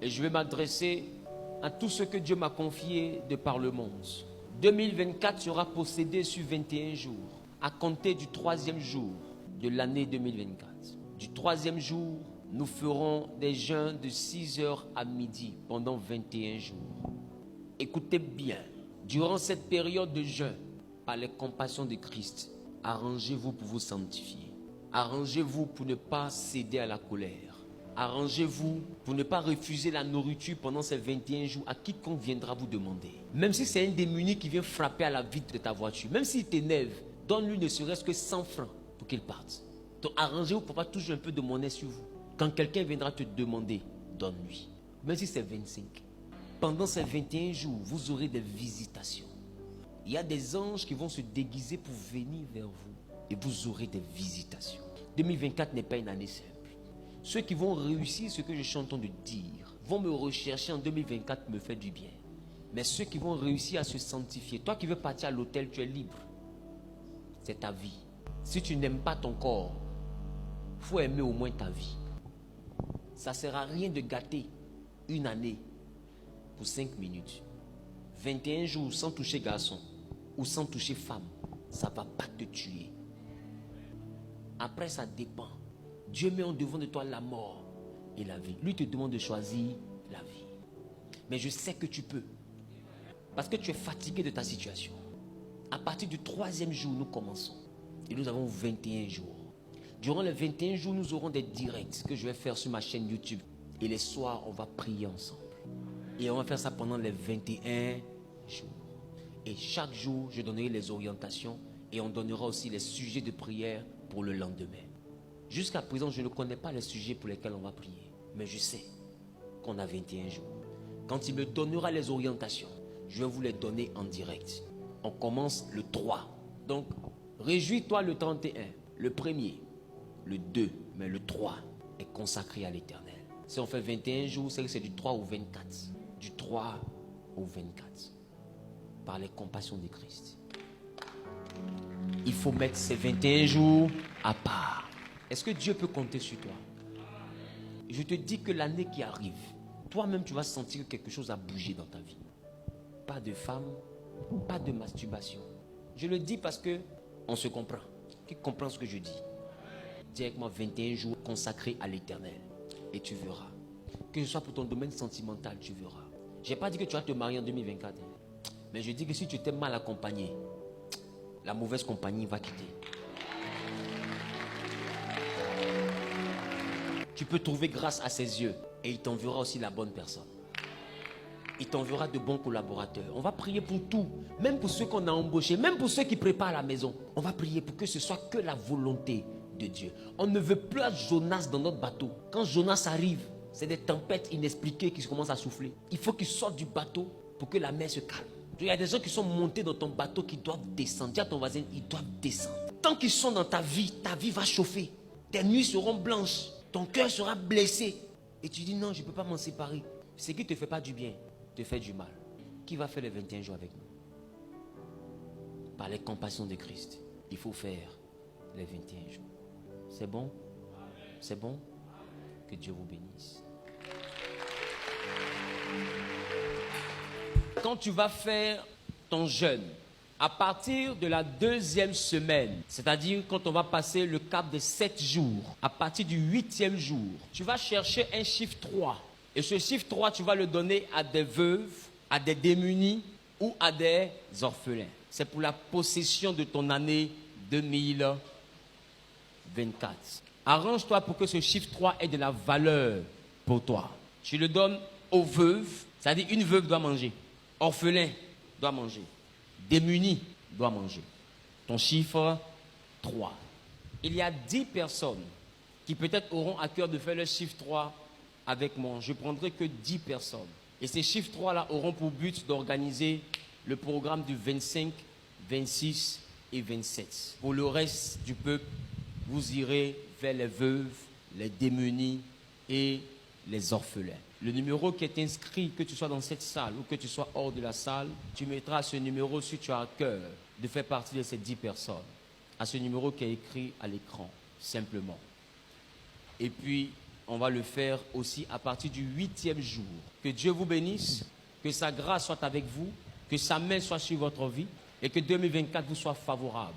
Et je vais m'adresser à tout ce que Dieu m'a confié de par le monde. 2024 sera possédé sur 21 jours, à compter du 3e jour de l'année 2024. Du 3e jour, nous ferons des jeûnes de 6h à midi pendant 21 jours. Écoutez bien, durant cette période de jeûne, par les compassions de Christ, arrangez-vous pour vous sanctifier. Arrangez-vous pour ne pas céder à la colère. Arrangez-vous pour ne pas refuser la nourriture pendant ces 21 jours à quiconque viendra vous demander. Même si c'est un démuni qui vient frapper à la vitre de ta voiture, même s'il t'énerve, donne-lui ne serait-ce que 100 francs pour qu'il parte. Donc arrangez-vous pour pas toujours un peu de monnaie sur vous. Quand quelqu'un viendra te demander, donne-lui. Même si c'est 25. Pendant ces 21 jours, vous aurez des visitations. Il y a des anges qui vont se déguiser pour venir vers vous. Et vous aurez des visitations. 2024 n'est pas une année simple. Ceux qui vont réussir ce que je suis en train de dire vont me rechercher en 2024 me faire du bien. Mais ceux qui vont réussir à se sanctifier, toi qui veux partir à l'hôtel, tu es libre. C'est ta vie. Si tu n'aimes pas ton corps, il faut aimer au moins ta vie. Ça ne sert à rien de gâter une année pour 5 minutes. 21 jours sans toucher garçon ou sans toucher femme, ça ne va pas te tuer. Après, ça dépend. Dieu met en devant de toi la mort et la vie. Lui te demande de choisir la vie. Mais je sais que tu peux. Parce que tu es fatigué de ta situation. À partir du 3e jour, nous commençons. Et nous avons 21 jours. Durant les 21 jours, nous aurons des directs que je vais faire sur ma chaîne YouTube. Et les soirs, on va prier ensemble. Et on va faire ça pendant les 21 jours. Et chaque jour, je donnerai les orientations. Et on donnera aussi les sujets de prière pour le lendemain. Jusqu'à présent, je ne connais pas les sujets pour lesquels on va prier. Mais je sais qu'on a 21 jours. Quand il me donnera les orientations, je vais vous les donner en direct. On commence le 3. Donc, réjouis-toi le 31, le 1er, le 2, mais le 3 est consacré à l'Éternel. Si on fait 21 jours, c'est que c'est du 3 au 24. Du 3 au 24. Par les compassions de Christ. Il faut mettre ces 21 jours à part. Est-ce que Dieu peut compter sur toi? Je te dis que l'année qui arrive, toi-même tu vas sentir que quelque chose a bougé dans ta vie. Pas de femme, pas de masturbation. Je le dis parce que on se comprend. Qui comprend ce que je dis? Directement 21 jours consacrés à l'Éternel. Et tu verras. Que ce soit pour ton domaine sentimental, tu verras. Je n'ai pas dit que tu vas te marier en 2024. Mais je dis que si tu t'es mal accompagné, la mauvaise compagnie va quitter. Tu peux trouver grâce à ses yeux et il t'enverra aussi la bonne personne. Il t'enverra de bons collaborateurs. On va prier pour tout, même pour ceux qu'on a embauchés, même pour ceux qui préparent la maison. On va prier pour que ce soit que la volonté de Dieu. On ne veut plus Jonas dans notre bateau. Quand Jonas arrive, c'est des tempêtes inexpliquées qui commencent à souffler. Il faut qu'il sorte du bateau pour que la mer se calme. Il y a des gens qui sont montés dans ton bateau qui doivent descendre. Dis à ton voisin, ils doivent descendre. Tant qu'ils sont dans ta vie va chauffer. Tes nuits seront blanches. Ton cœur sera blessé. Et tu dis non, je ne peux pas m'en séparer. Ce qui ne te fait pas du bien, te fait du mal. Qui va faire les 21 jours avec nous? Par les compassions de Christ, il faut faire les 21 jours. C'est bon? C'est bon? Que Dieu vous bénisse. Quand tu vas faire ton jeûne, à partir de la 2e semaine, c'est-à-dire quand on va passer le cap de 7 jours, à partir du 8e jour, tu vas chercher un chiffre 3. Et ce chiffre 3, tu vas le donner à des veuves, à des démunis ou à des orphelins. C'est pour la possession de ton année 2024. Arrange-toi pour que ce chiffre 3 ait de la valeur pour toi. Tu le donnes aux veuves, c'est-à-dire une veuve doit manger. Orphelin doit manger. Démuni doit manger. Ton chiffre 3. Il y a 10 personnes qui peut-être auront à cœur de faire le chiffre 3 avec moi. Je ne prendrai que 10 personnes. Et ces chiffres 3-là auront pour but d'organiser le programme du 25, 26 et 27. Pour le reste du peuple, vous irez vers les veuves, les démunis et les orphelins. Le numéro qui est inscrit, que tu sois dans cette salle ou que tu sois hors de la salle, tu mettras ce numéro si tu as à cœur de faire partie de ces 10 personnes. À ce numéro qui est écrit à l'écran, simplement. Et puis, on va le faire aussi à partir du 8e jour. Que Dieu vous bénisse, que sa grâce soit avec vous, que sa main soit sur votre vie et que 2024 vous soit favorable.